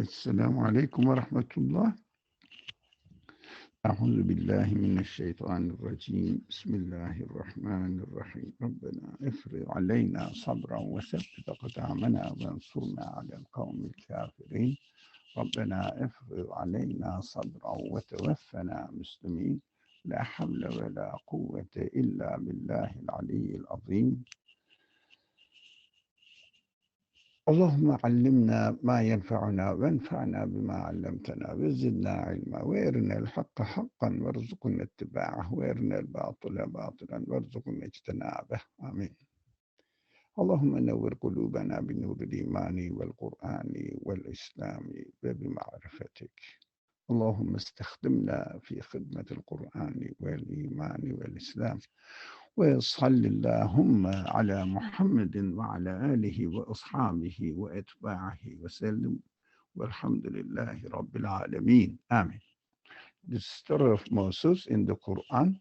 السلام عليكم ورحمة الله. أعوذ بالله من الشيطان الرجيم. بسم الله الرحمن الرحيم. ربنا افرغ علينا صبرا وثبت أقدامنا وانصرنا على القوم الكافرين. ربنا افرغ علينا صبرا وتوفنا مسلمين. لا حول ولا قوة إلا بالله العلي العظيم. اللهم علمنا ما ينفعنا وانفعنا بما علمتنا وزدنا علما وارنا الحق حقا وارزقنا اتباعه وارنا الباطل باطلا وارزقنا اجتنابه. آمين. اللهم نور قلوبنا بنور الإيمان والقرآن والإسلام وبمعرفتك. اللهم استخدمنا في خدمة القرآن والإيمان والإسلام. وصل اللهم على محمد وعلى آله وأصحابه وأتباعه وسلم والحمد لله رب العالمين. Amen. The story of Moses in the Quran,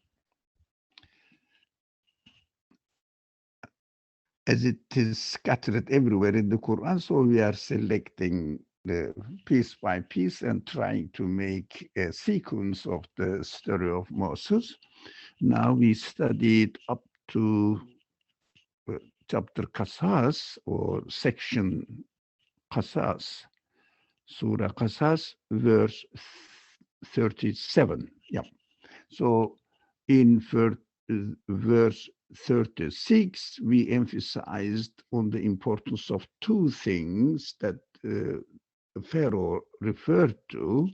as it is scattered everywhere in the Quran, so we are selecting the piece by piece and trying to make a sequence of the story of Moses. Now we studied up to chapter Qasas or section Qasas, Surah Qasas, verse 37. Yeah. So in verse 36, we emphasized on the importance of two things that Pharaoh referred to.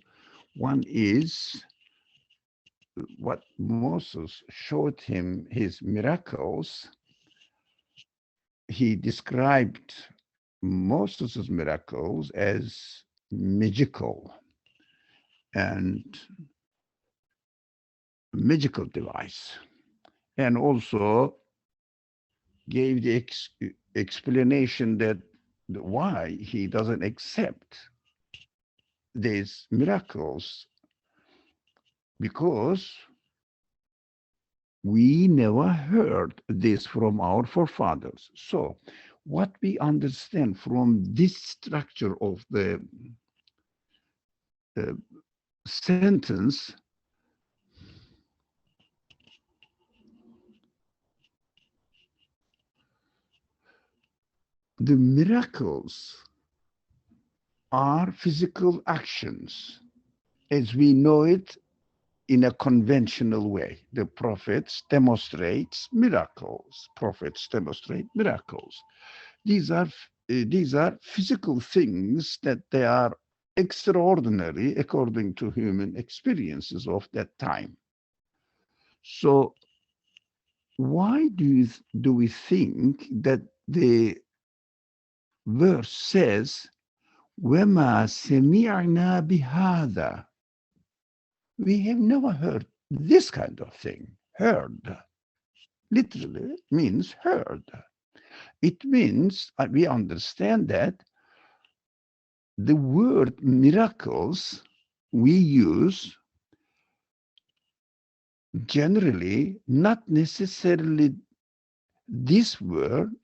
One is what Moses showed him, his miracles. He described Moses' miracles as magical and magical device, and also gave the explanation that why he doesn't accept these miracles, because we never heard this from our forefathers. So what we understand from this structure of the sentence, the miracles are physical actions as we know it in a conventional way. The prophets demonstrate miracles. Prophets demonstrate miracles. These are physical things that they are extraordinary according to human experiences of that time. So why do we think that the verse says, وَمَا سَمِعْنَا بِهَذَا? We have never heard this kind of thing. Heard literally means heard. It means we understand that the word miracles we use generally, not necessarily this word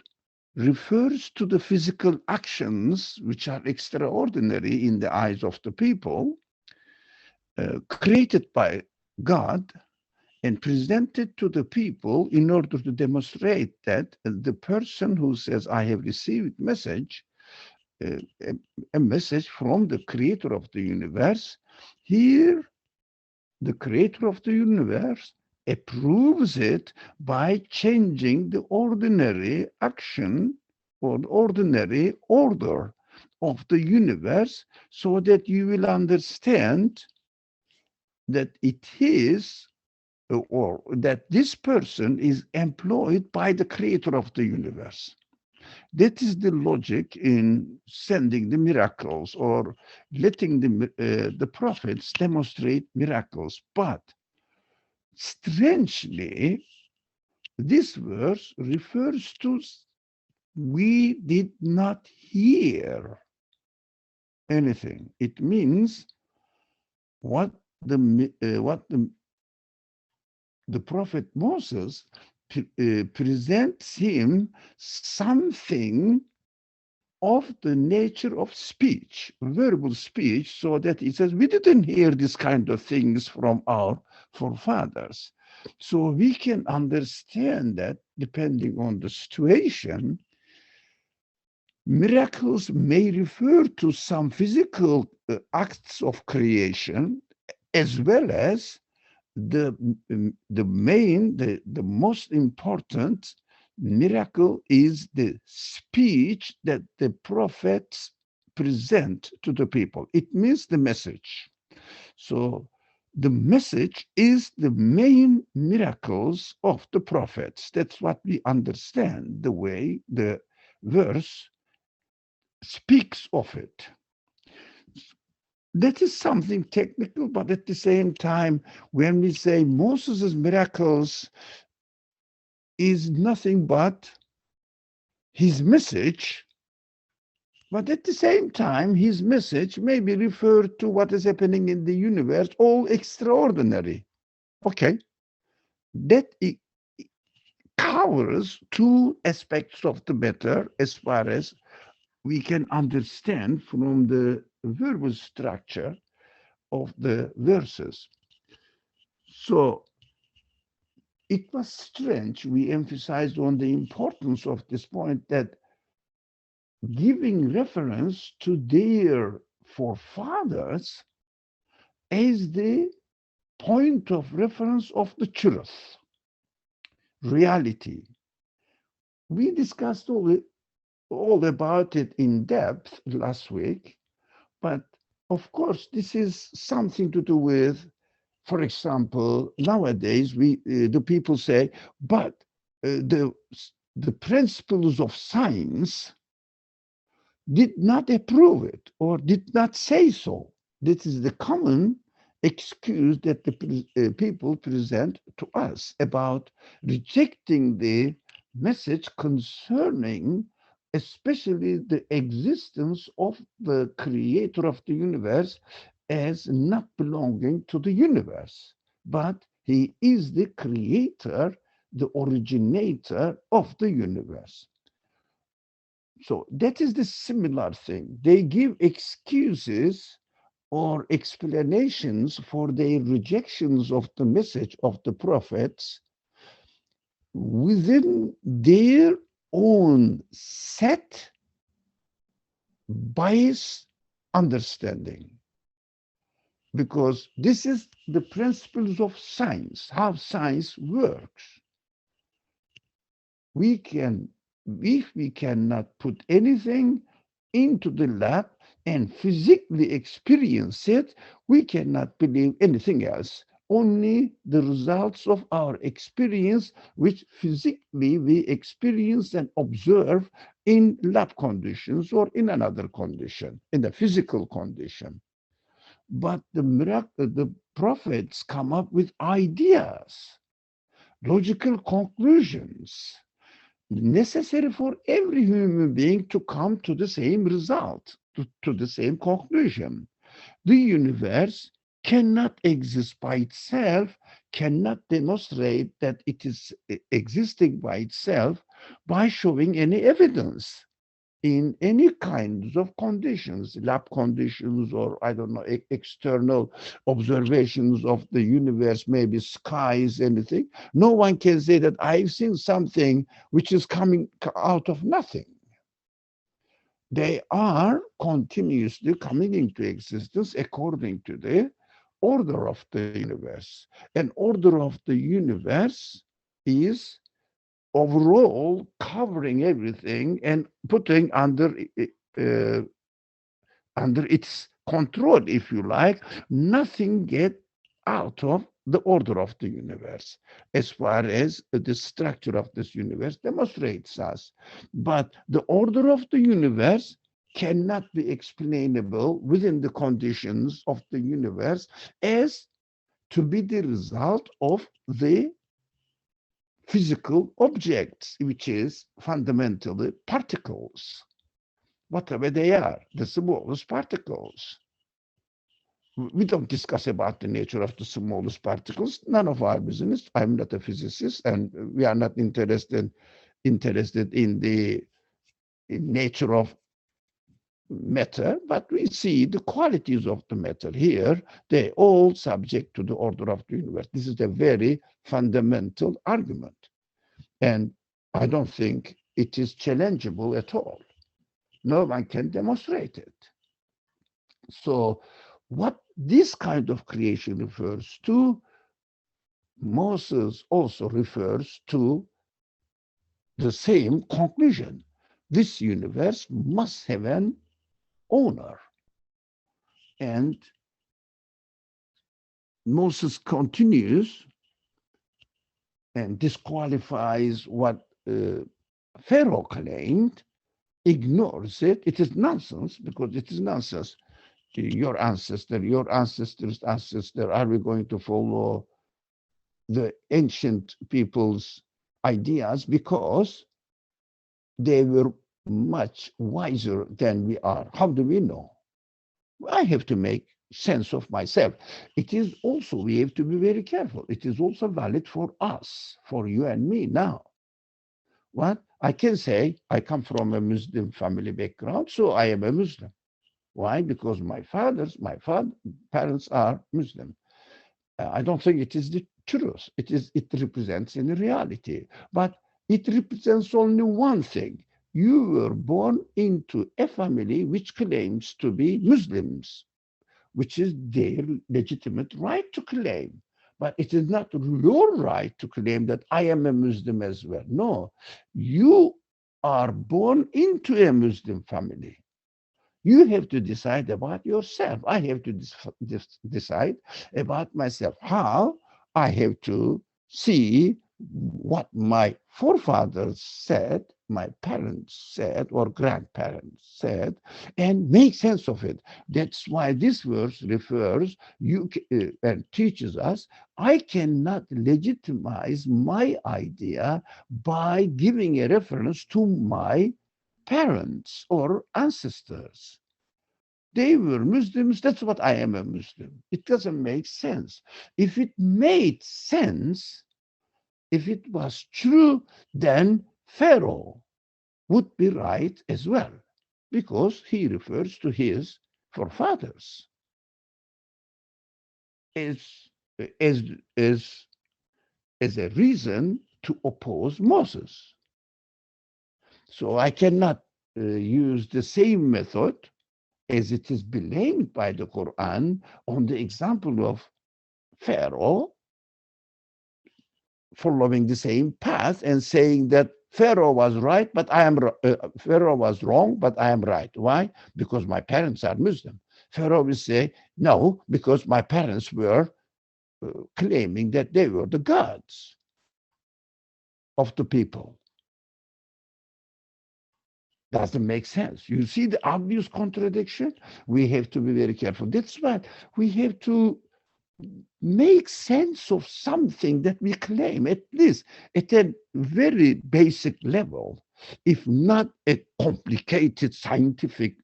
refers to the physical actions which are extraordinary in the eyes of the people, created by God and presented to the people in order to demonstrate that the person who says, I have received a message from the creator of the universe, here the creator of the universe approves it by changing the ordinary action or the ordinary order of the universe, so that you will understand that it is, or that this person is employed by the creator of the universe. That is the logic in sending the miracles or letting the prophets demonstrate miracles. But strangely, this verse refers to we did not hear anything. It means what the prophet Moses presents him something of the nature of speech, verbal speech, so that it says we didn't hear this kind of things from our forefathers. So we can understand that depending on the situation, miracles may refer to some physical acts of creation, as well as the most important miracle is the speech that the prophets present to the people. It means the message. So the message is the main miracles of the prophets. That's what we understand, the way the verse speaks of it. That is something technical, but at the same time, when we say Moses' miracles is nothing but his message, but at the same time, his message may be referred to what is happening in the universe, all extraordinary. Okay, that covers two aspects of the matter as far as we can understand from the verbal structure of the verses. So it was strange. We emphasized on the importance of this point, that giving reference to their forefathers as the point of reference of the truth, reality. We discussed all about it in depth last week, but of course, this is something to do with, for example, nowadays the people say, but the principles of science did not approve it or did not say so. This is the common excuse that the people present to us about rejecting the message concerning especially the existence of the creator of the universe as not belonging to the universe, but he is the creator, the originator of the universe. So that is the similar thing. They give excuses or explanations for their rejections of the message of the prophets within their own set biased understanding. Because this is the principles of science, how science works. If we cannot put anything into the lab and physically experience it, we cannot believe anything else. Only the results of our experience, which physically we experience and observe in lab conditions or in another condition, in a physical condition. But the prophets come up with ideas, logical conclusions, necessary for every human being to come to the same result, to the same conclusion. The universe cannot exist by itself, cannot demonstrate that it is existing by itself by showing any evidence in any kinds of conditions, lab conditions, or I don't know, external observations of the universe, maybe skies, anything. No one can say that I've seen something which is coming out of nothing. They are continuously coming into existence according to the order of the universe. And order of the universe is overall covering everything and putting under its control, if you like. Nothing get out of the order of the universe as far as the structure of this universe demonstrates us. But the order of the universe cannot be explainable within the conditions of the universe as to be the result of the physical objects, which is fundamentally particles, whatever they are, the smallest particles. We don't discuss about the nature of the smallest particles, none of our business. I'm not a physicist, and we are not interested in the nature of matter, but we see the qualities of the matter here. They all subject to the order of the universe. This is a very fundamental argument. And I don't think it is challengeable at all. No one can demonstrate it. So what this kind of creation refers to, Moses also refers to the same conclusion. This universe must have an owner. And Moses continues and disqualifies what Pharaoh claimed, ignores it. It is nonsense, because it is nonsense. Your ancestor's ancestor, are we going to follow the ancient people's ideas because they were much wiser than we are? How do we know? I have to make sense of myself. It is also, we have to be very careful. It is also valid for us, for you and me now. What? I can say I come from a Muslim family background, so I am a Muslim. Why? Because my parents are Muslim. I don't think it is the truth. It represents in reality, but it represents only one thing. You were born into a family which claims to be Muslims, which is their legitimate right to claim. But it is not your right to claim that I am a Muslim as well. No, you are born into a Muslim family. You have to decide about yourself. I have to decide about myself. How? I have to see what my forefathers said, my parents said, or grandparents said, and make sense of it. That's why this verse refers and teaches us, I cannot legitimize my idea by giving a reference to my parents or ancestors. They were Muslims, that's what I am a Muslim. It doesn't make sense. If it made sense, if it was true, then Pharaoh would be right as well, because he refers to his forefathers as a reason to oppose Moses. So I cannot use the same method as it is blamed by the Quran on the example of Pharaoh following the same path and saying that Pharaoh was right, but Pharaoh was wrong, but I am right. Why? Because my parents are Muslim. Pharaoh will say, no, because my parents were claiming that they were the gods of the people. Doesn't make sense. You see the obvious contradiction? We have to be very careful. That's why we have to make sense of something that we claim, at least at a very basic level, if not a complicated scientific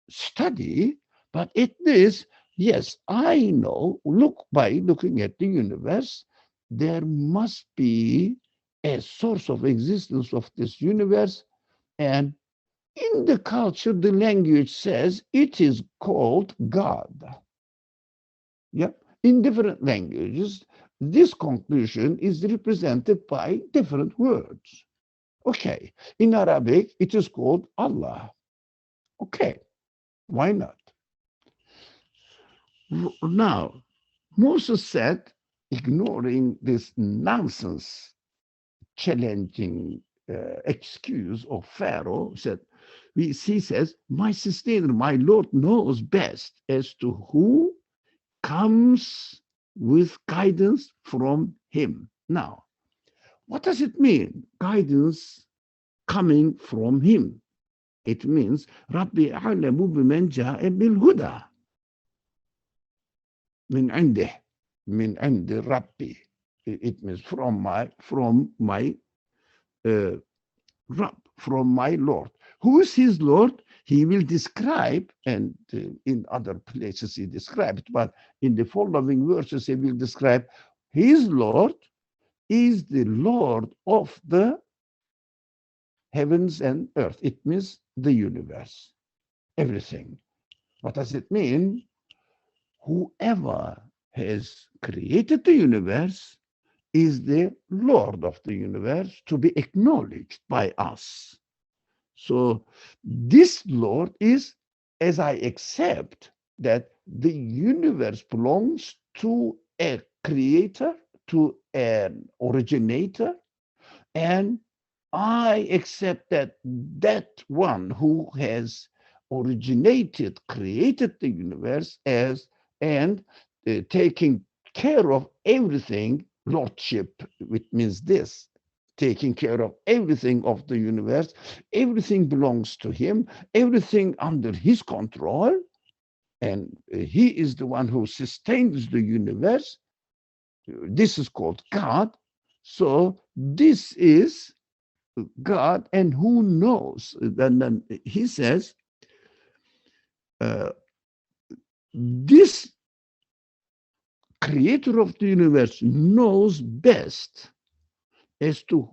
study, but at least, yes, I know, by looking at the universe, there must be a source of existence of this universe, and in the culture, the language says it is called God. Yeah. In different languages, this conclusion is represented by different words. Okay. In Arabic, it is called Allah. Okay. Why not? Now, Moses said, ignoring this nonsense, challenging excuse of Pharaoh, he says, my sustainer, my Lord knows best as to who comes with guidance from him. Now, what does it mean? Guidance coming from him. It means Rabbi a'lamu biman ja'a bil huda. Min indih, min indi Rabbi. It means from my Rabb, from my Lord. Who is his Lord? He will describe, and in other places he described, but in the following verses he will describe his Lord is the Lord of the heavens and earth. It means the universe. everything. What does it mean? Whoever has created the universe is the Lord of the universe to be acknowledged by us. So this Lord is, as I accept that the universe belongs to a creator, to an originator, and I accept that that one who has originated, created the universe as and taking care of everything, lordship, which means this, taking care of everything of the universe, everything belongs to him, everything under his control, and he is the one who sustains the universe. This is called God. So this is God, and who knows? Then he says, this creator of the universe knows best as to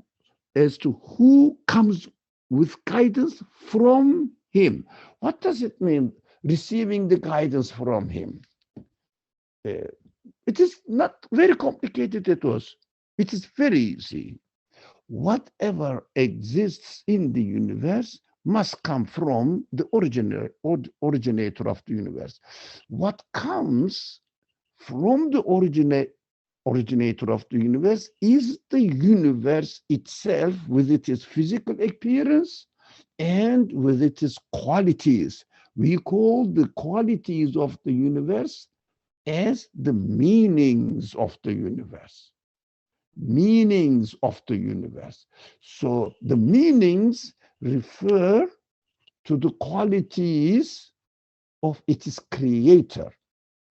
who comes with guidance from him. What does it mean, receiving the guidance from him? It is not very complicated at all. It is very easy. Whatever exists in the universe must come from the originator of the universe. What comes from the originator of the universe is the universe itself, with its physical appearance and with its qualities. We call the qualities of the universe as the meanings of the universe. Meanings of the universe. So the meanings refer to the qualities of its creator,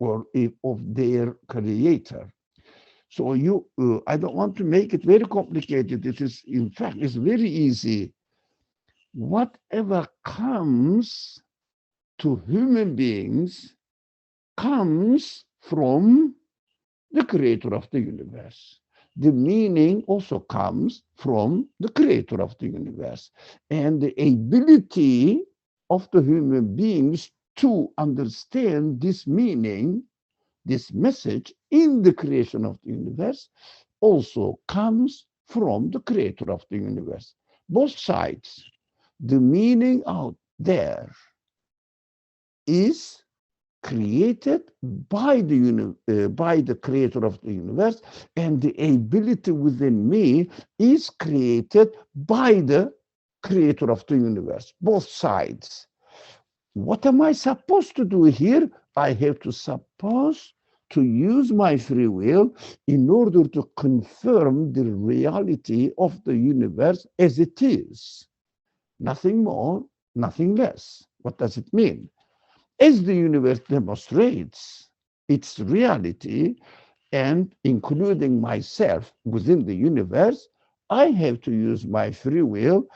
or of their creator. So I don't want to make it very complicated. It is, in fact, it's very easy. Whatever comes to human beings comes from the creator of the universe. The meaning also comes from the creator of the universe. And the ability of the human beings to understand this meaning, this message in the creation of the universe, also comes from the creator of the universe. Both sides. The meaning out there is created by the creator of the universe, and the ability within me is created by the creator of the universe. Both sides. What am I supposed to do here? I have to suppose to use my free will in order to confirm the reality of the universe as it is. Nothing more, nothing less. What does it mean? As the universe demonstrates its reality, and including myself within the universe, I have to use my free will,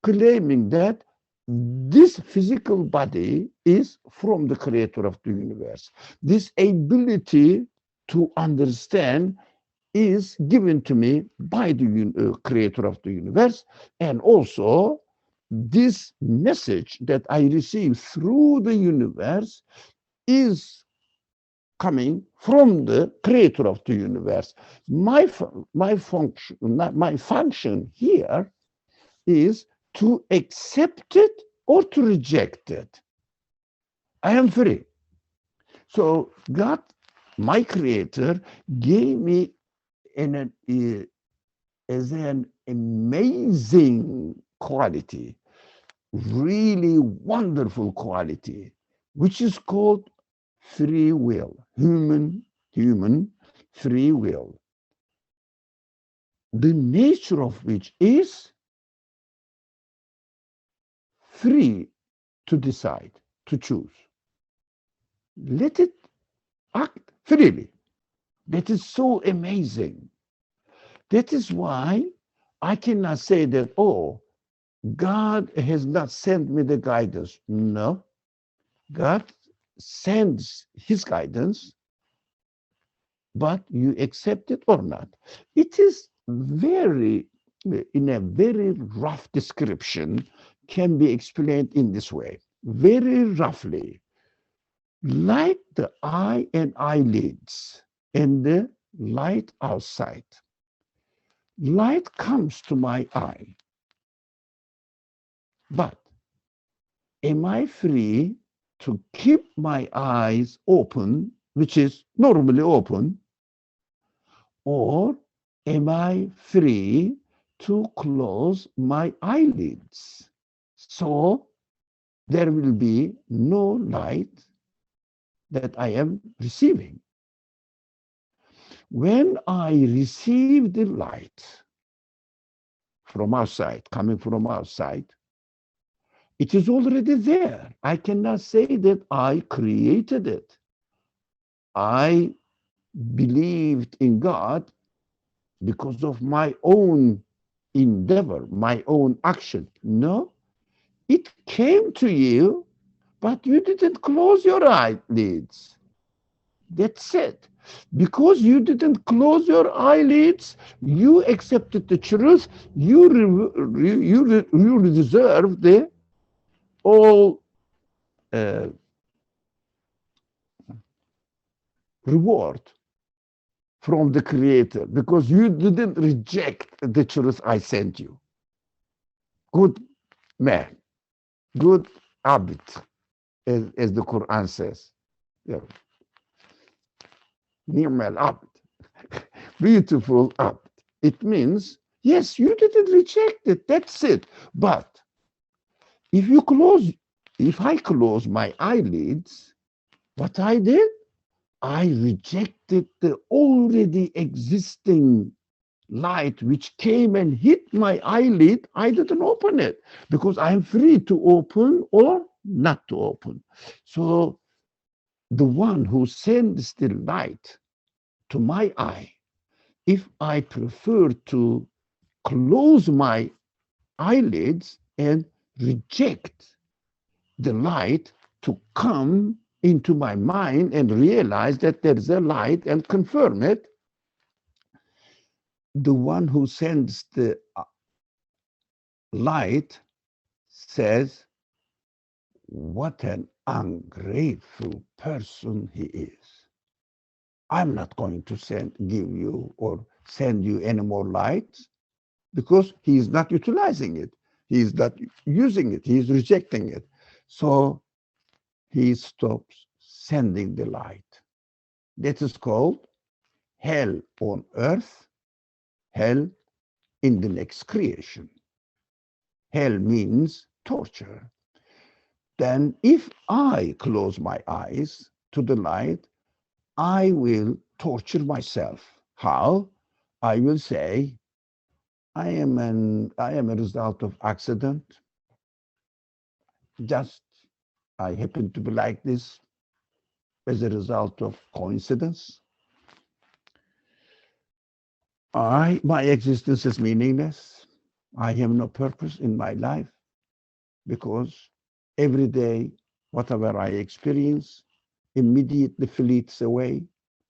claiming that this physical body is from the creator of the universe. This ability to understand is given to me by the creator of the universe, and also this message that I receive through the universe is coming from the creator of the universe. My function here is to accept it or to reject it. I am free. So God, my creator, gave me as an amazing quality, really wonderful quality, which is called free will, human free will, the nature of which is free to decide, to choose. Let it act freely. That is so amazing. That is why I cannot say that, oh, God has not sent me the guidance. No, God sends his guidance, but you accept it or not. It is very, in a very rough description, can be explained in this way. very roughly, like the eye and eyelids and the light outside. Light comes to my eye, but am I free to keep my eyes open, which is normally open, or am I free to close my eyelids? So there will be no light that I am receiving. When I receive the light from outside, coming from outside, it is already there. I cannot say that I created it. I believed in God because of my own endeavor, my own action. No, it came to you, but you didn't close your eyelids. That's it. Because you didn't close your eyelids, you accepted the truth, you deserve the all reward from the Creator, because you didn't reject the truth I sent you. Good man, good abd, as the Quran says. Yeah. Ni'mal abd. Beautiful abd. It means, yes, you didn't reject it. That's it. But if I close my eyelids, what I did, I rejected the already existing light which came and hit my eyelid. I didn't open it because I'm free to open or not to open. So the one who sends the light to my eye, if I prefer to close my eyelids and reject the light to come into my mind and realize that there's a light and confirm it, the one who sends the light says, what an ungrateful person he is. I'm not going to give you or send you any more light because he is not utilizing it. He is not using it. He is rejecting it. So he stops sending the light. That is called hell on earth, hell in the next creation. Hell means torture. Then if I close my eyes to the light, I will torture myself. How? I will say, I am a result of accident. Just I happen to be like this as a result of coincidence. My existence is meaningless. I have no purpose in my life because every day, whatever I experience immediately fleets away,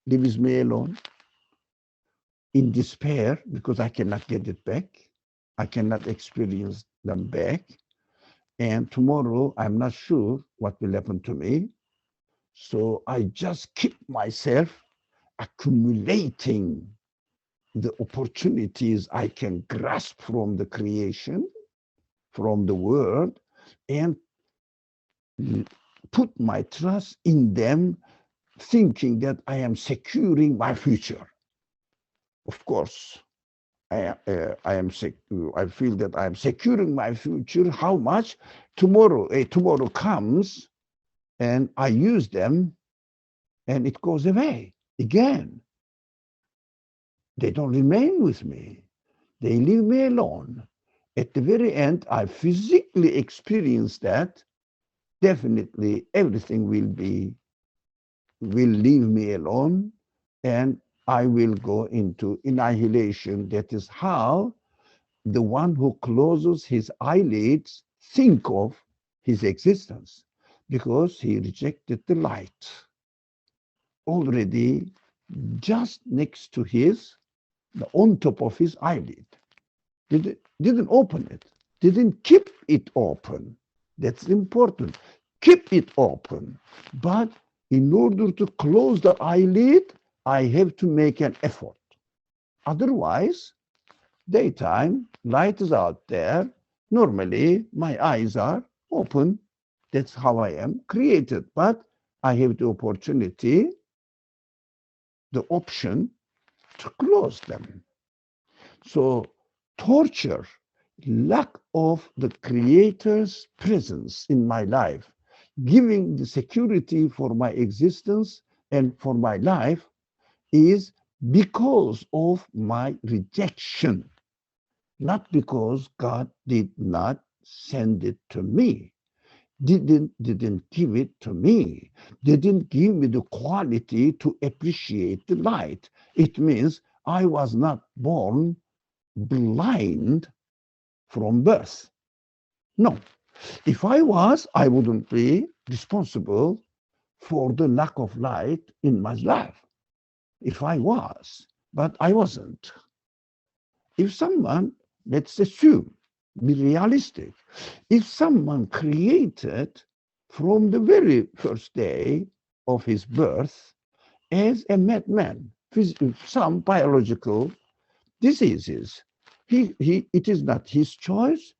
leaves me alone in despair because I cannot get it back. I cannot experience them back. And tomorrow, I'm not sure what will happen to me. So I just keep myself accumulating the opportunities I can grasp from the creation, from the world, and put my trust in them, thinking that I am securing my future. Of course, I feel that I am securing my future. How much? Tomorrow comes, and I use them, and it goes away again. They don't remain with me. They leave me alone. At the very end, I physically experience that. Definitely, everything will leave me alone, and I will go into annihilation. That is how the one who closes his eyelids think of his existence, because he rejected the light already just next to on top of his eyelid. Didn't open it, didn't keep it open. That's important. keep it open. But in order to close the eyelid, I have to make an effort. Otherwise, daytime, light is out there. Normally, my eyes are open. That's how I am created. But I have the opportunity, the option to close them. So, torture, lack of the Creator's presence in my life, giving the security for my existence and for my life is because of my rejection, not because God did not send it to me, didn't give it to me, didn't give me the quality to appreciate the light. It means I was not born blind from birth. No. If I was, I wouldn't be responsible for the lack of light in my life. If I was, but I wasn't. If someone, let's assume, be realistic, if someone created from the very first day of his birth as a madman, some biological diseases, it is not his choice,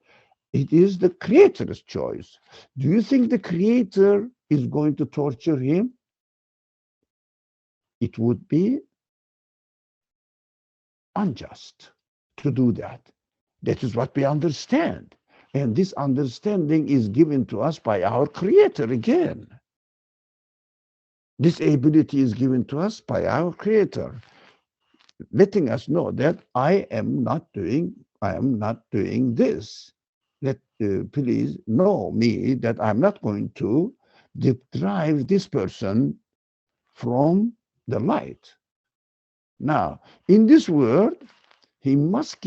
it is the Creator's choice. Do you think the Creator is going to torture him? It would be unjust to do that. That is what we understand. And this understanding is given to us by our Creator again. This ability is given to us by our Creator, letting us know that I am not doing this. Please know me that I'm not going to deprive this person from the light. Now, in this world, he must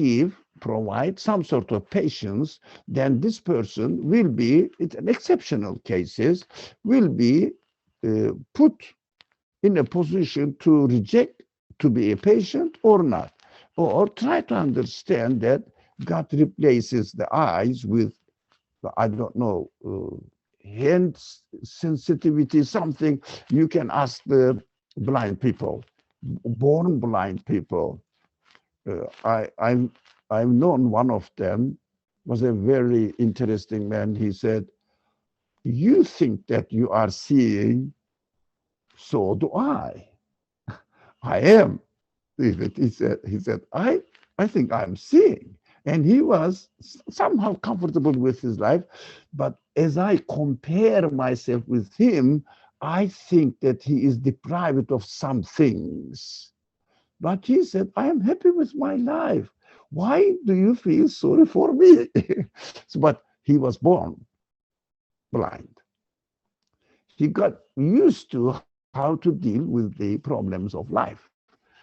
provide some sort of patience, then this person will be, in exceptional cases, will be put in a position to reject, to be a patient or not, or try to understand that God replaces the eyes with, I don't know, hand sensitivity, something. You can ask the blind people, born blind people. I've known one of them, was a very interesting man. He said, you think that you are seeing, so do I. I am. He said, I think I'm seeing. And he was somehow comfortable with his life. But as I compare myself with him, I think that he is deprived of some things. But he said, I am happy with my life. Why do you feel sorry for me? But he was born blind. He got used to how to deal with the problems of life.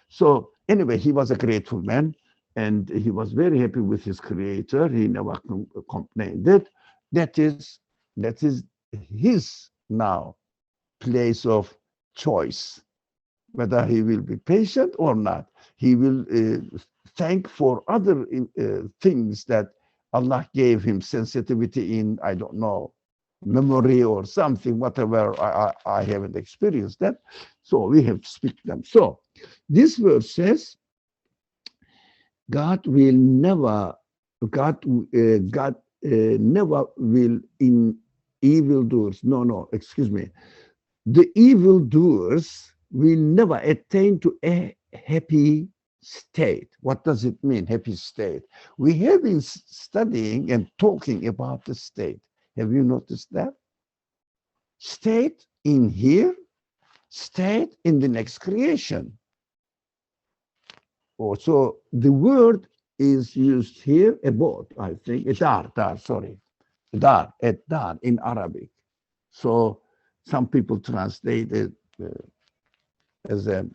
So anyway, he was a grateful man, and he was very happy with his Creator. He never complained it. That is his now place of choice, whether he will be patient or not. He will thank for other things that Allah gave him sensitivity in, I don't know, memory or something, whatever. I haven't experienced that. So we have to speak to them. So this verse says, God never will in evildoers. No, excuse me. The evildoers will never attain to a happy state. What does it mean, happy state? We have been studying and talking about the state. Have you noticed that? State in here, state in the next creation. So the word is used here, about, I think, dar in Arabic. So some people translate it as a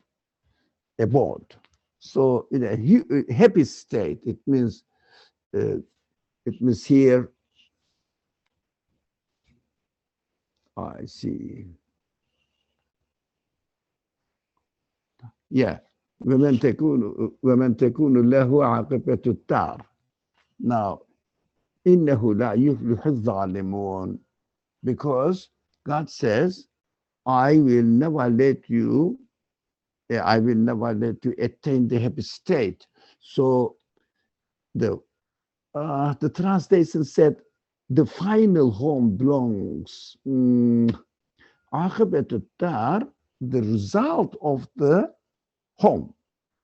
abode. So in a happy state, it means here. I see. Yeah. وَمَنْ تَكُونُ لَهُ عَاقِبَةُ الدَّارِ. Now, إِنَّهُ لَا يُفْلِحُ الظَّالِمُونَ, because God says, I will never let you, I will never let you attain the happy state. So the translation said, the final home belongs. Akıbet dar, the result of the home,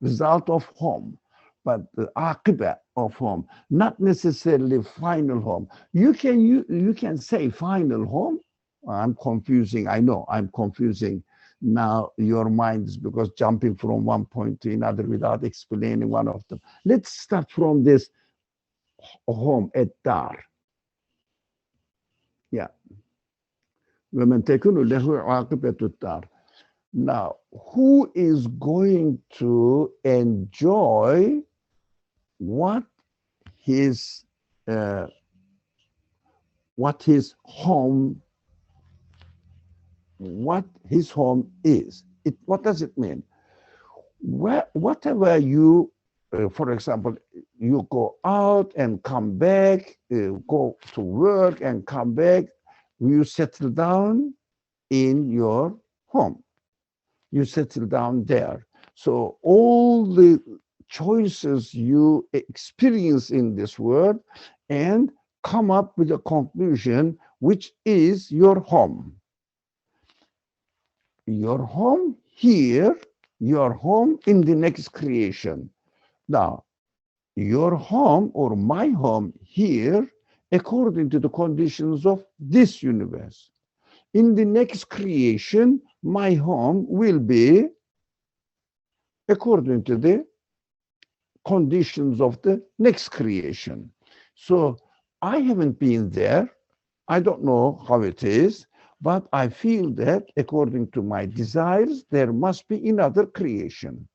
result of home, but the akıbet of home, not necessarily final home. You can say final home. I'm confusing. I know I'm confusing now your minds because jumping from one point to another without explaining one of them. Let's start from this home at dar. Yeah. وَمَنْ تَكُنُ لَهُ عَاقِبَةُ الدَّارِ. Now, who is going to enjoy what his home is? What does it mean? Whatever you, for example, you go out and come back, go to work and come back, you settle down in your home. You settle down there. So all the choices you experience in this world and come up with a conclusion, which is your home. Your home here, your home in the next creation. Now, your home or my home here, according to the conditions of this universe. In the next creation, my home will be according to the conditions of the next creation. So I haven't been there. I don't know how it is, but I feel that according to my desires, there must be another creation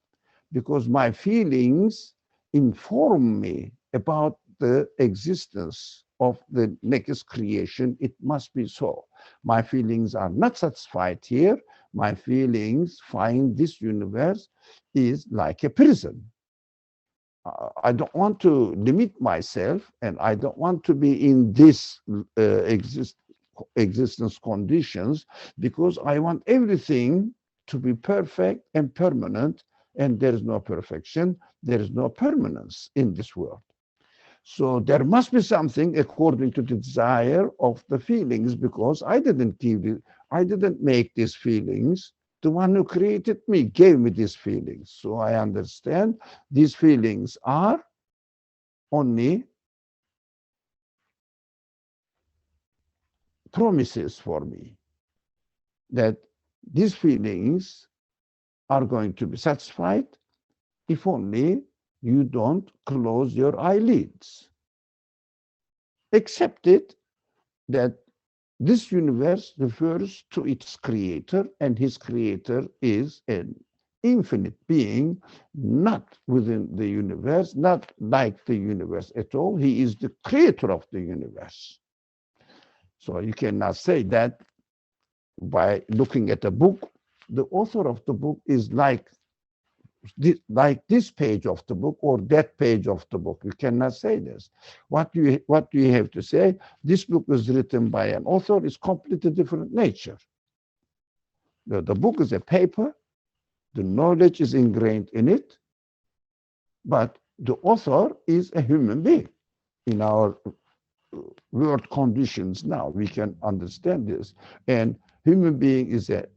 because my feelings inform me about the existence of the next creation. It must be so. My feelings are not satisfied here. My feelings find this universe is like a prison. I don't want to limit myself, and I don't want to be in this existence conditions because I want everything to be perfect and permanent, and there is no perfection, there is no permanence in this world. So there must be something according to the desire of the feelings because I didn't make these feelings. The one who created me gave me these feelings. So I understand these feelings are only promises for me that these feelings are going to be satisfied if only you don't close your eyelids. Accept it that this universe refers to its creator, and his creator is an infinite being, not within the universe, not like the universe at all. He is the creator of the universe. So you cannot say that by looking at a book. The author of the book is like this page of the book or that page of the book. You cannot say this. What do you have to say? This book was written by an author. It's completely different nature. The book is a paper. The knowledge is ingrained in it. But the author is a human being. In our world conditions now, we can understand this. And human being is a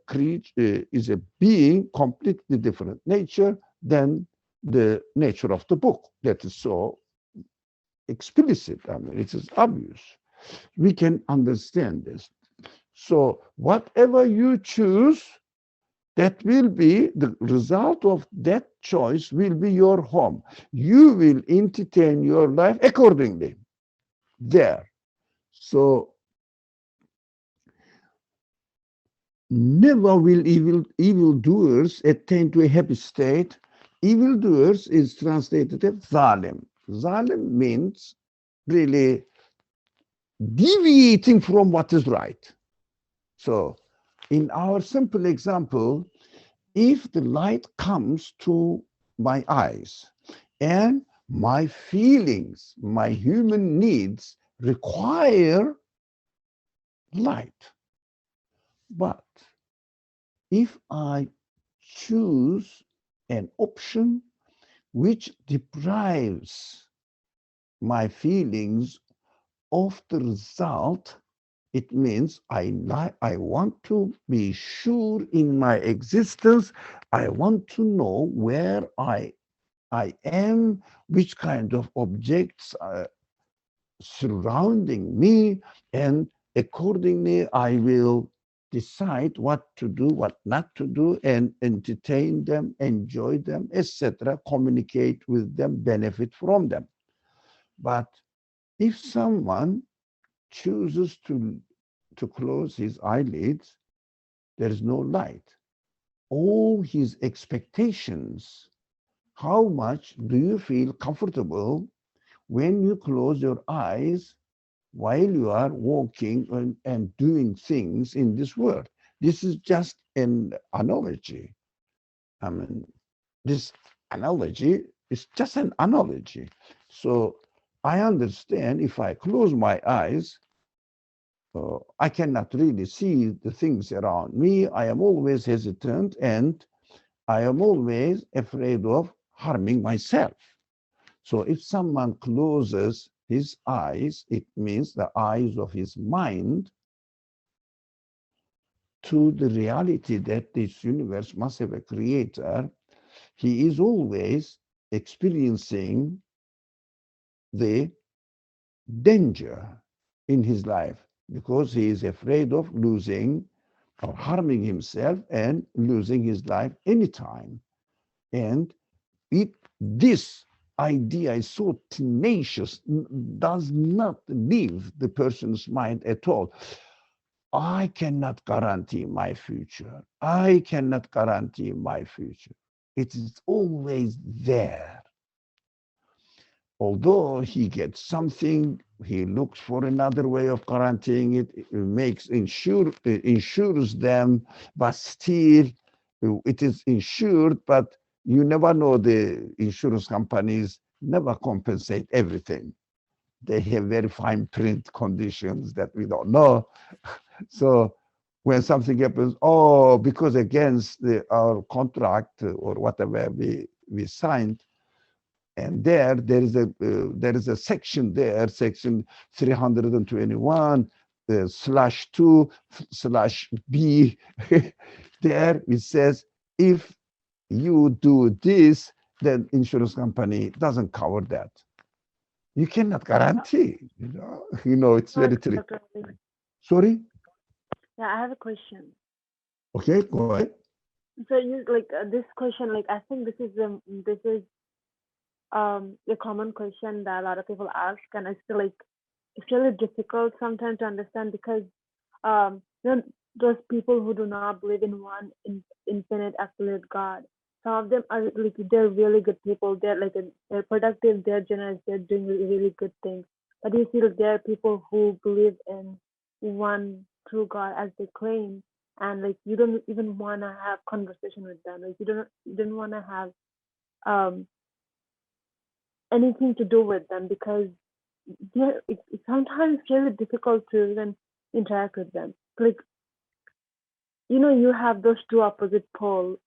creature, is a being completely different nature than the nature of the book. That is so explicit. I mean, it is obvious. We can understand this. So whatever you choose, that will be the result of that choice will be your home. You will entertain your life accordingly there. So never will evildoers attain to a happy state. Evildoers is translated as zalim. Zalim means really deviating from what is right. So in our simple example, if the light comes to my eyes and my feelings, my human needs require light, But if I choose an option which deprives my feelings of the result, it means I want to be sure in my existence. I want to know where I am, which kind of objects are surrounding me, and accordingly I will decide what to do, what not to do, and entertain them, enjoy them, etc., communicate with them, benefit from them. But if someone chooses to close his eyelids, there is no light. All his expectations, how much do you feel comfortable when you close your eyes while you are walking and doing things in this world? This is just an analogy. I mean, this analogy is just an analogy. So I understand if I close my eyes, I cannot really see the things around me. I am always hesitant and I am always afraid of harming myself. So if someone closes his eyes, it means the eyes of his mind to the reality that this universe must have a creator. He is always experiencing the danger in his life because he is afraid of losing or harming himself and losing his life anytime. And this idea is so tenacious, does not leave the person's mind at all. I cannot guarantee my future. I cannot guarantee my future. It is always there. Although he gets something, he looks for another way of guaranteeing it. It insures them, but still it is insured. But you never know, the insurance companies never compensate everything. They have very fine print conditions that we don't know. So when something happens, oh, because against our contract or whatever we signed, and there is a section there, section 321 slash 2 slash B. There it says, if you do this, then insurance company doesn't cover that. You cannot guarantee, it's very tricky. Sorry? Yeah, I have a question. Okay, go ahead. So you like this question, like I think this is a common question that a lot of people ask, and it's really difficult sometimes to understand because those people who do not believe in one infinite absolute God, some of them are like they're really good people. They're like they're productive. They're generous. They're doing really good things. But you see, like, there are people who believe in one true God as they claim, and like you don't even want to have conversation with them. Like you don't want to have um anything to do with them because it's sometimes really difficult to even interact with them. Like, you have those two opposite poles,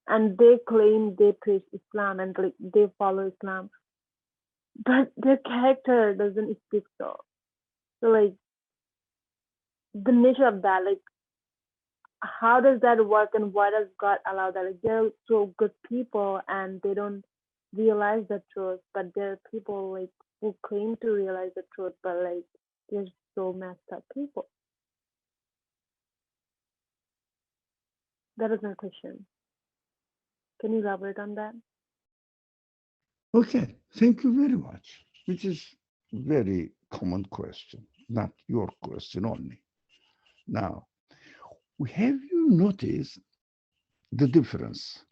and they claim they preach Islam and like they follow Islam, but their character doesn't speak so. So like the nature of that, like how does that work and why does God allow that? Like they're so good people and they don't realize the truth, but there are people like who claim to realize the truth, but like they're so messed up people. That is my question. Can you elaborate on that? Okay, thank you very much. Which is very common question, not your question only. Now, have you noticed the difference?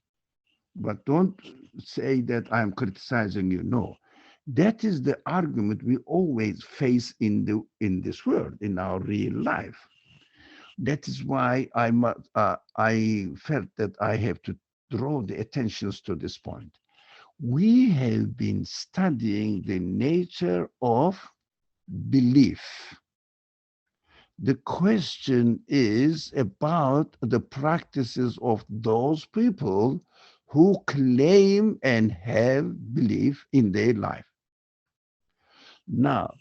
But don't say that I'm criticizing you. No, that is the argument we always face in this world, in our real life. That is why I felt that I have to draw the attentions to this point. We have been studying the nature of belief. The question is about the practices of those people who claim and have belief in their life. Now,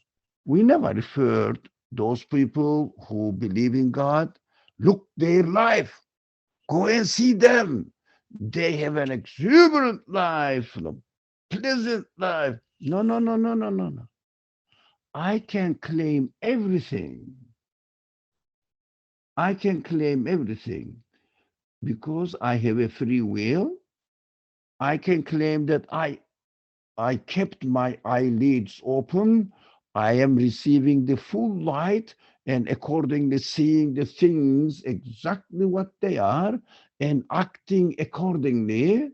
we never referred those people who believe in God, look their life, go and see them. They have an exuberant life, a pleasant life. No, no, no, no, no, no, no. I can claim everything. I can claim everything because I have a free will. I can claim that I kept my eyelids open. I am receiving the full light and accordingly seeing the things exactly what they are and acting accordingly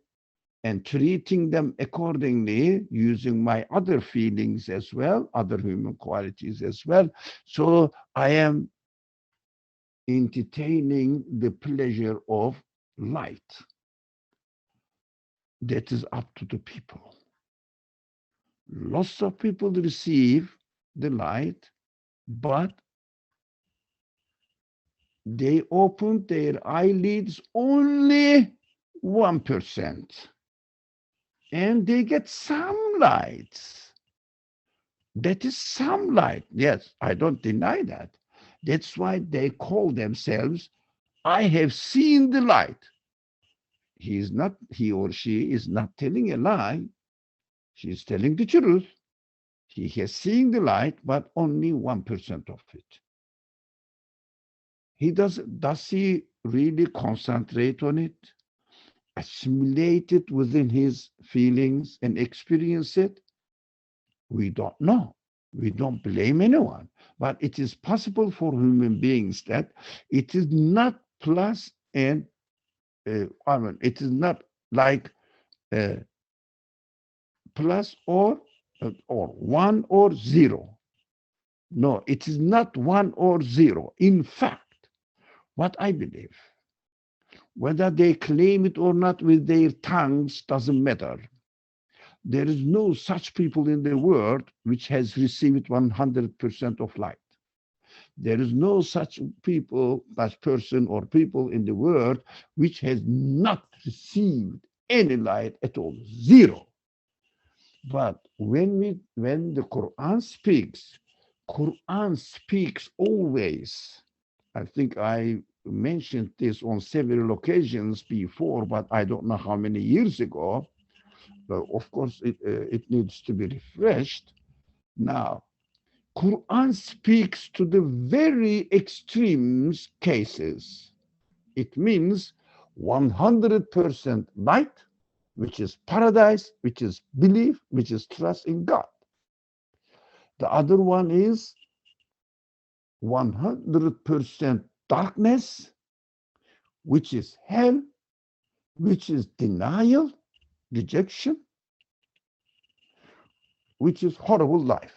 and treating them accordingly using my other feelings as well, other human qualities as well. So I am entertaining the pleasure of light. That is up to the people. Lots of people receive the light, but they open their eyelids only 1%. And they get some light. That is some light. Yes, I don't deny that. That's why they call themselves, I have seen the light. He or she is not telling a lie. She is telling the truth. He has seen the light, but only 1% of it. Does he really concentrate on it, assimilate it within his feelings and experience it? We don't know. We don't blame anyone. But it is possible for human beings that it is not plus and it is not like plus or 1 or 0. No, it is not 1 or 0. In fact, what I believe, whether they claim it or not with their tongues doesn't matter. There is no such people in the world which has received 100% of light. There is no such person or people in the world which has not received any light at all, 0. But when the Quran speaks always. I think I mentioned this on several occasions before, but I don't know how many years ago. But of course, it needs to be refreshed. Now, Quran speaks to the very extreme cases. It means 100% light, which is paradise, which is belief, which is trust in God. The other one is 100% darkness, which is hell, which is denial, rejection, which is horrible life.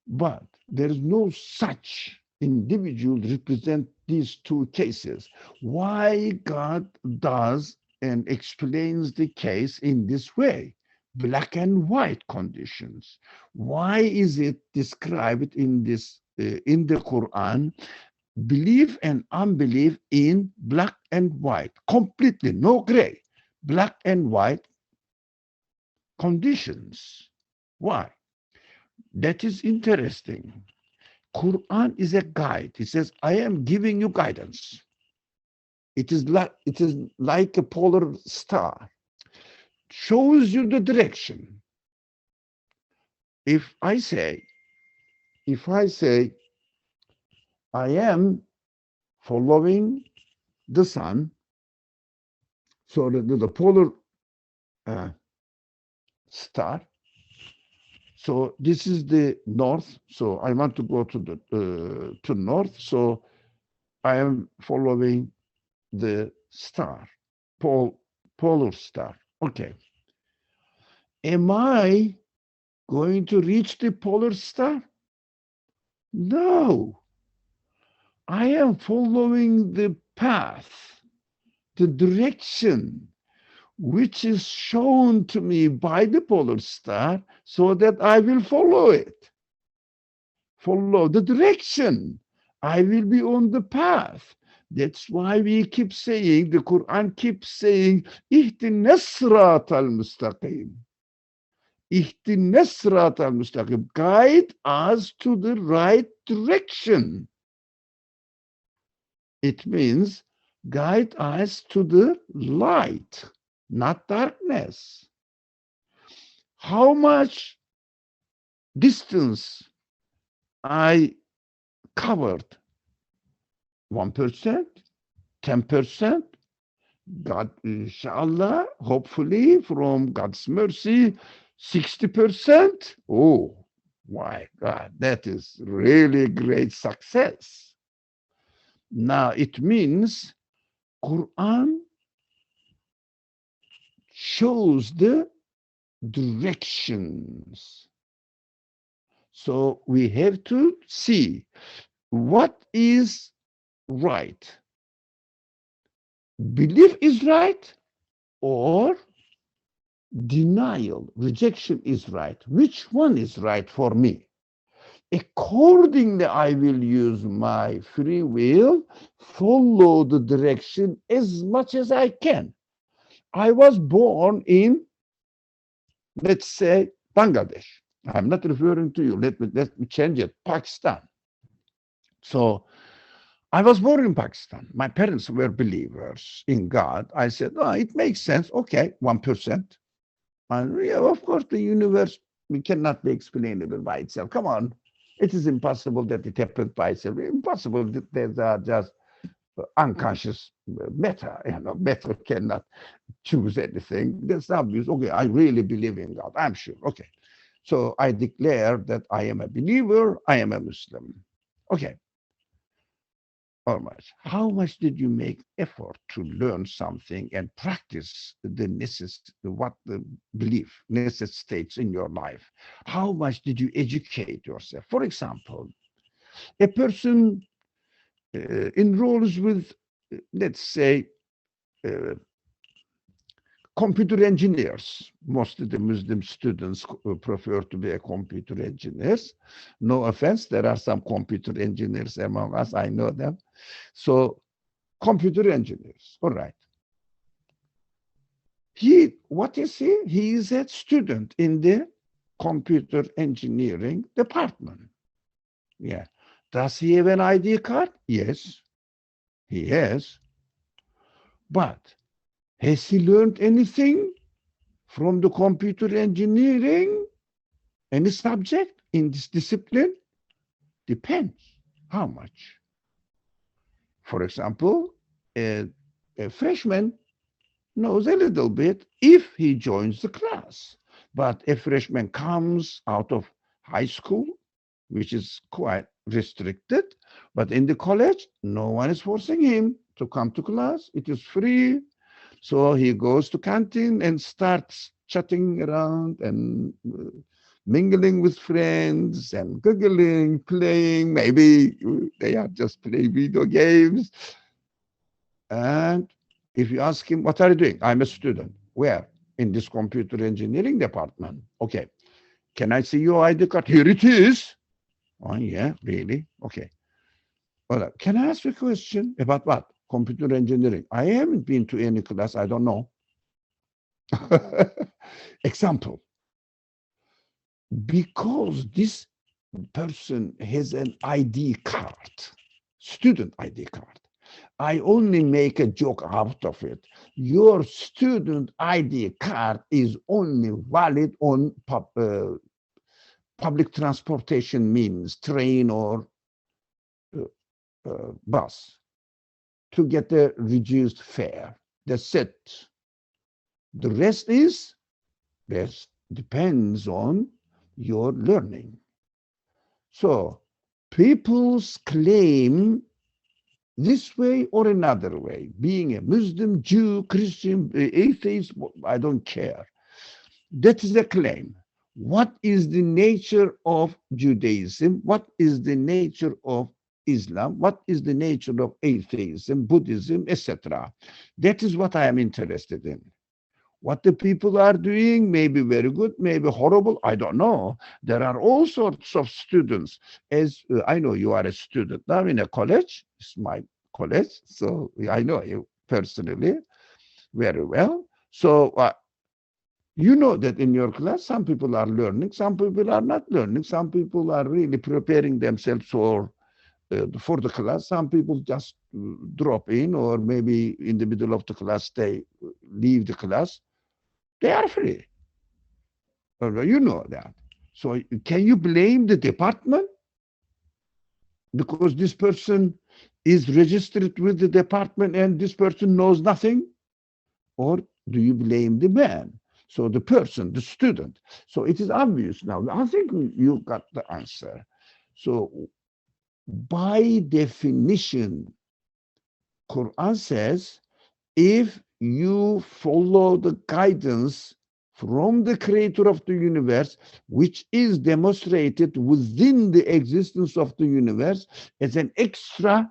But there is no such individual represent these two cases. Why God does and explains the case in this way, black and white conditions. Why is it described in this in the Quran, belief and unbelief in black and white, completely, no gray, black and white conditions? Why? That is interesting. Quran is a guide. It says, I am giving you guidance. It is like a polar star. Shows you the direction. If I say, I am following the sun, so the polar star. So this is the north. So I want to go to the to north. So I am following the star, polar star. Okay. Am I going to reach the polar star? No. I am following the path, the direction, which is shown to me by the polar star so that I will follow it. follow the direction. I will be on the path. That's why we keep saying, the Quran keeps saying, ihdinas siratal mustaqim. Ihdinas siratal mustaqim. Guide us to the right direction. It means guide us to the light, not darkness. How much distance I covered? 1%, 10%? God, inshallah, hopefully, from God's mercy, 60%. Oh, my God, that is really great success. Now, it means Quran shows the directions. So we have to see what is right. Belief is right, or denial, rejection is right. Which one is right for me? Accordingly, I will use my free will, follow the direction as much as I can. I was born in, let's say, Bangladesh. I'm not referring to you. Let me change it. Pakistan. So I was born in Pakistan. My parents were believers in God. I said, oh, it makes sense. Okay, 1%. And yeah, of course, the universe cannot be explainable by itself. Come on. It is impossible that it happened by itself. Impossible that there are just unconscious matter. Matter cannot choose anything. That's obvious. Okay, I really believe in God. I'm sure. Okay. So I declare that I am a believer. I am a Muslim. Okay. All right. How much did you make effort to learn something and practice what the belief necessitates in your life? How much did you educate yourself? For example, a person enrolls with, let's say, computer engineers. Most of the Muslim students prefer to be a computer engineers. No offense, there are some computer engineers among us, I know them. So, computer engineers, all right. What is he? He is a student in the computer engineering department. Yeah. Does he have an ID card? Yes, he has. But has he learned anything from the computer engineering, any subject in this discipline? Depends. How much? For example, a freshman knows a little bit if he joins the class. But a freshman comes out of high school, which is quite restricted, but in the college, no one is forcing him to come to class. It is free. So he goes to canteen and starts chatting around and mingling with friends and giggling, playing. Maybe they are just playing video games. And if you ask him, what are you doing? I'm a student. Where? In this computer engineering department. Okay. Can I see your ID card? Here it is. Oh, yeah, really? Okay. Well, can I ask you a question about what? Computer engineering. I haven't been to any class. I don't know. Example. Because this person has an ID card, student ID card, I only make a joke out of it. Your student ID card is only valid on public transportation means, train or bus, to get a reduced fare. That's it. The rest depends on your learning. So people's claim this way or another way, being a Muslim, Jew, Christian, atheist, I don't care. That is a claim. What is the nature of Judaism? What is the nature of Islam? What is the nature of atheism, Buddhism, etc.? That is what I am interested in. What the people are doing may be very good, maybe horrible. I don't know. There are all sorts of students. As I know you are a student now in a college. It's my college, so I know you personally very well. So you know that in your class, some people are learning, some people are not learning, some people are really preparing themselves for the class. Some people just drop in, or maybe in the middle of the class they leave the class. They are free. You know that. So can you blame the department because this person is registered with the department and this person knows nothing? Or do you blame the man? So the person, the student. So it is obvious now. I think you got the answer. So by definition, Quran says, if you follow the guidance from the creator of the universe, which is demonstrated within the existence of the universe as an extra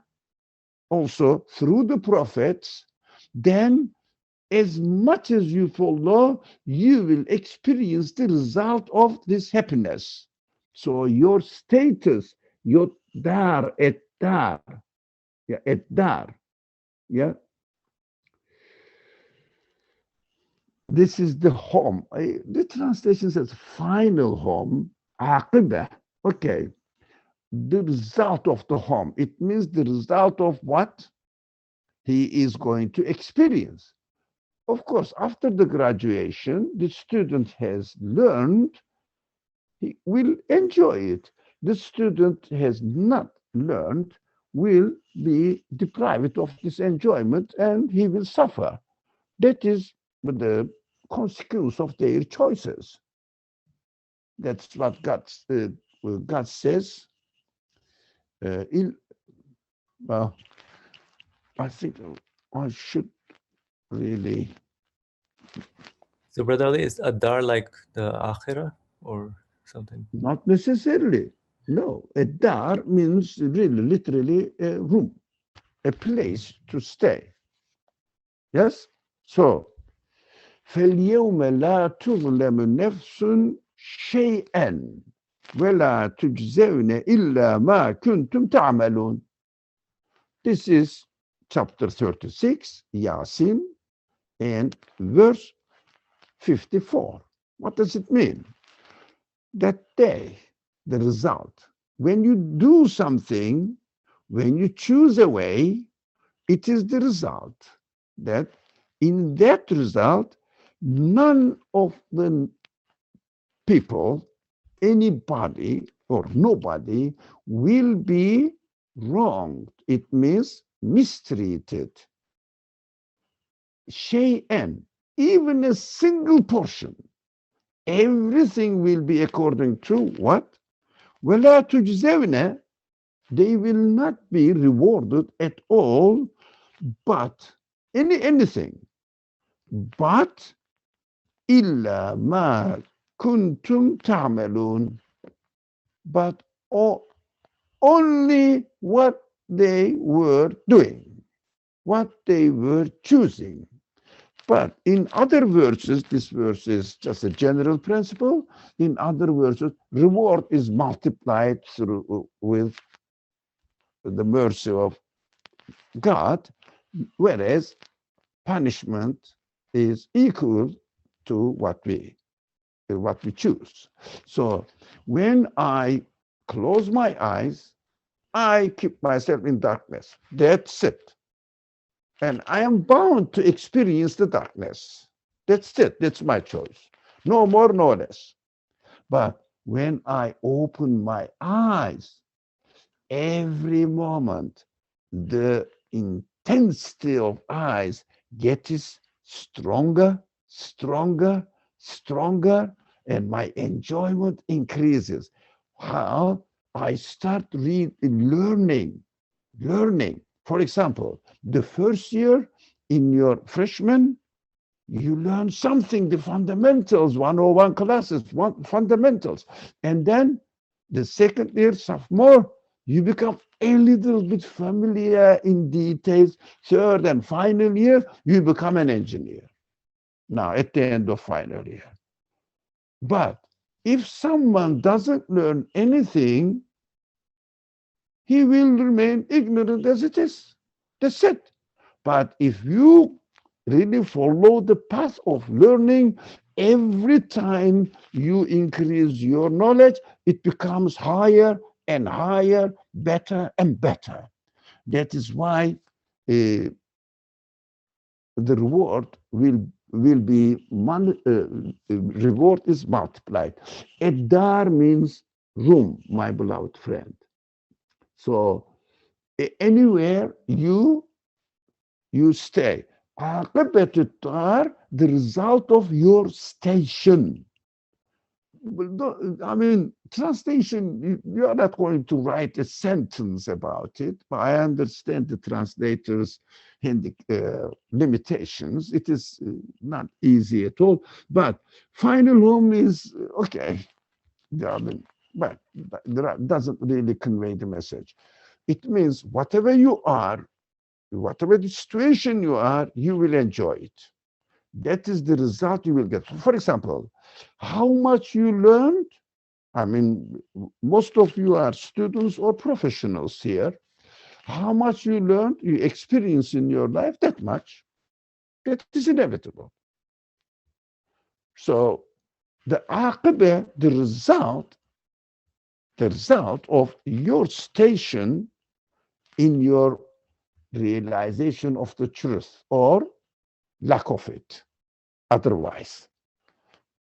also through the prophets, then as much as you follow, you will experience the result of this happiness. So your status, your dar, et dar, yeah, et dar, yeah. This is the home. The translation says final home, aqibah. Okay, the result of the home. It means the result of what he is going to experience. Of course, after the graduation, the student has learned, he will enjoy it. The student has not learned, will be deprived of this enjoyment and he will suffer. That is the consequence of their choices. That's what God says. Well, I think I should really. So, Brother Ali, is Adar like the Akhirah or something? Not necessarily. No, a dar means really, literally a room, a place to stay. Yes? So, فَالْيَوْمَ لَا تُظْلَمُ نَفْسٌ شَيْئًا وَلَا تُجْزَوْنَ إِلَّا مَا كُنْتُمْ تَعْمَلُونَ. This is chapter 36, Yasin, and verse 54. What does it mean? That day, the result, when you do something, when you choose a way, it is the result that in that result, none of the people, anybody or nobody will be wronged. It means mistreated. Shay'an, even a single portion. Everything will be according to what? وَلَا تُجْزَوْنَ, they will not be rewarded at all, but anything, but إِلَّا مَا كُنْتُمْ تَعْمَلُونَ, but only what they were doing, what they were choosing. But in other verses, this verse is just a general principle. In other verses, reward is multiplied through with the mercy of God, whereas punishment is equal to what we choose. So when I close my eyes, I keep myself in darkness. That's it. And I am bound to experience the darkness. That's it. That's my choice. No more, no less. But when I open my eyes, every moment, the intensity of eyes gets stronger, stronger, stronger, and my enjoyment increases. How? I start learning. For example, the first year in your freshman, you learn something, the fundamentals, 101 classes, fundamentals. And then the second year, sophomore, you become a little bit familiar in details. Third and final year, you become an engineer. now at the end of final year. But if someone doesn't learn anything, he will remain ignorant as it is. That's it. But if you really follow the path of learning, every time you increase your knowledge, it becomes higher and higher, better and better. That is why the reward will be reward is multiplied. Ad-dar means room, my beloved friend. So anywhere you stay, عاقبة الدار, the result of your station. I mean, translation, you are not going to write a sentence about it, but I understand the translator's limitations. It is not easy at all, but final home is okay. I mean, but that doesn't really convey the message. It means whatever you are, whatever the situation you are, you will enjoy it. That is the result you will get. For example, how much you learned, I mean, most of you are students or professionals here. How much you learned, you experience in your life, that much. That is inevitable. So the aqibah, the result of your station in your realization of the truth or lack of it, otherwise,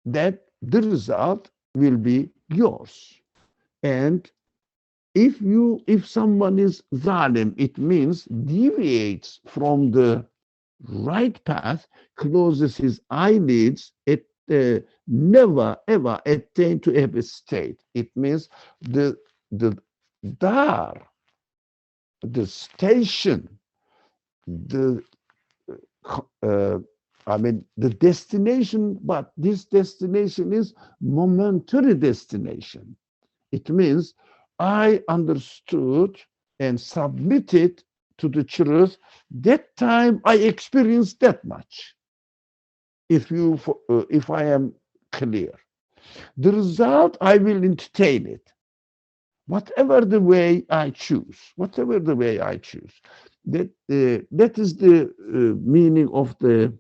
that the result will be yours. And if someone is zalim, it means deviates from the right path, closes his eyelids, it never ever attain to a state. It means the dar, the station, the I mean, the destination, but this destination is momentary destination. It means I understood and submitted to the truth. That time I experienced that much. If I am clear, the result I will entertain it, whatever the way I choose. Whatever the way I choose. That is the meaning of the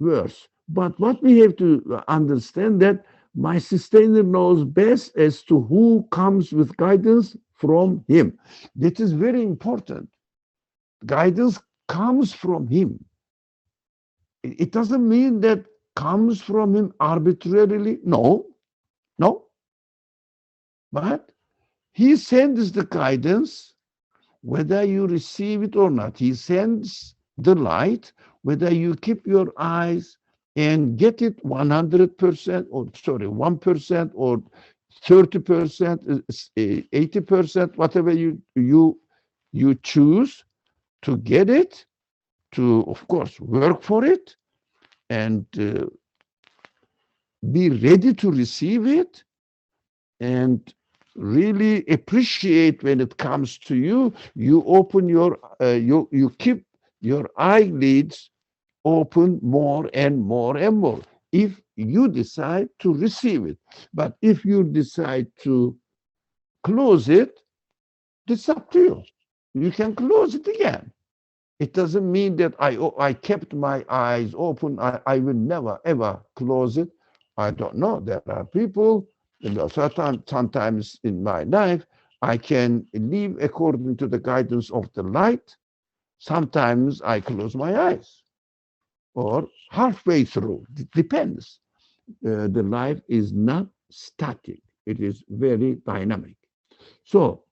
verse. But what we have to understand that my sustainer knows best as to who comes with guidance from him. That is very important. Guidance comes from him. It doesn't mean that comes from him arbitrarily. No. But he sends the guidance whether you receive it or not. He sends the light whether you keep your eyes and get it 100% or 1% or 30%, 80%, whatever you choose to get it, to of course work for it and be ready to receive it and really appreciate when it comes to you. You open your you keep your eyelids open more and more and more if you decide to receive it. But if you decide to close it, it's up to you. You can close it again. It doesn't mean that I kept my eyes open. I will never ever close it. I don't know. There are people, sometimes in my life, I can live according to the guidance of the light. Sometimes I close my eyes or halfway through. It depends. The life is not static. It is very dynamic. So,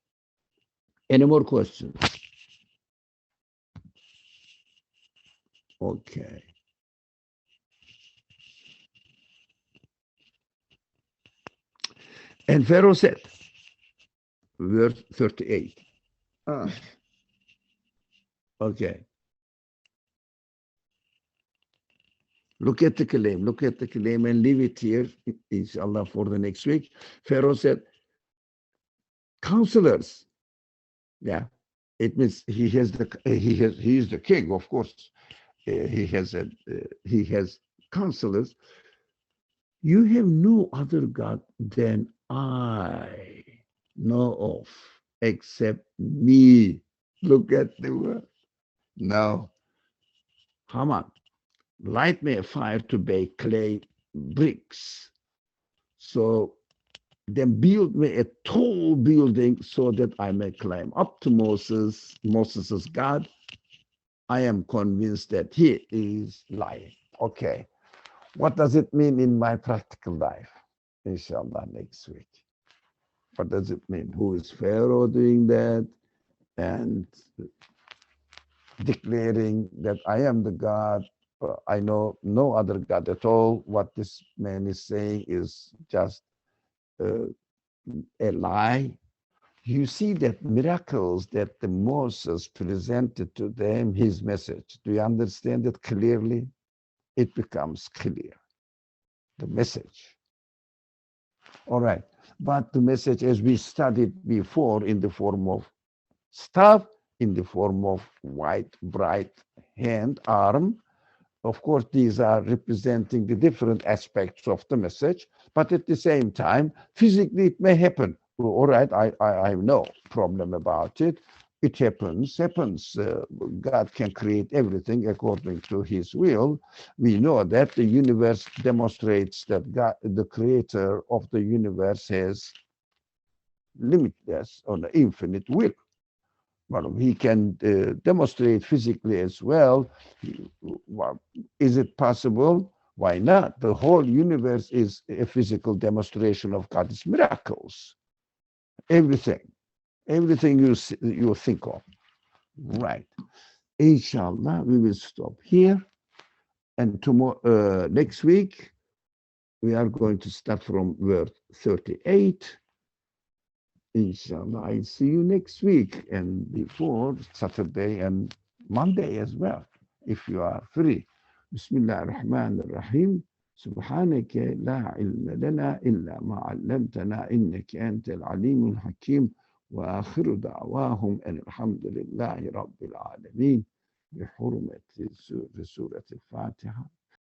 any more questions? Okay. And Pharaoh said, verse 38. Okay. Look at the claim and leave it here, inshallah, for the next week. Pharaoh said, counselors. Yeah, it means he is the king, of course. he has counselors. You have no other God than I know of except me. Look at the word. Now, Haman, light me a fire to bake clay bricks. So then build me a tall building so that I may climb up to Moses' God. I am convinced that he is lying. Okay. What does it mean in my practical life? Inshallah, next week. What does it mean? Who is Pharaoh doing that and declaring that I am the God? I know no other God at all. What this man is saying is just a lie. You see that miracles that the Moses presented to them, his message. Do you understand it clearly? It becomes clear. The message. All right. But the message, as we studied before, in the form of staff, in the form of white, bright hand, arm. Of course, these are representing the different aspects of the message, but at the same time, physically it may happen. All right, I have no problem about it. It happens. God can create everything according to his will. We know that the universe demonstrates that God, the creator of the universe, has limitless or infinite will. Well, he can demonstrate physically as well. Well, is it possible? Why not? The whole universe is a physical demonstration of God's miracles. Everything you think of. Right. Inshallah, we will stop here. And tomorrow, next week, we are going to start from verse 38. Inshallah, I'll see you next week and before Saturday and Monday as well, if you are free. Bismillah ar-Rahman ar-Rahim. سبحانك لا علم لنا إلا ما علمتنا إنك أنت العليم الحكيم وآخر دعواهم أن الحمد لله رب العالمين بحرمة سورة الفاتحة.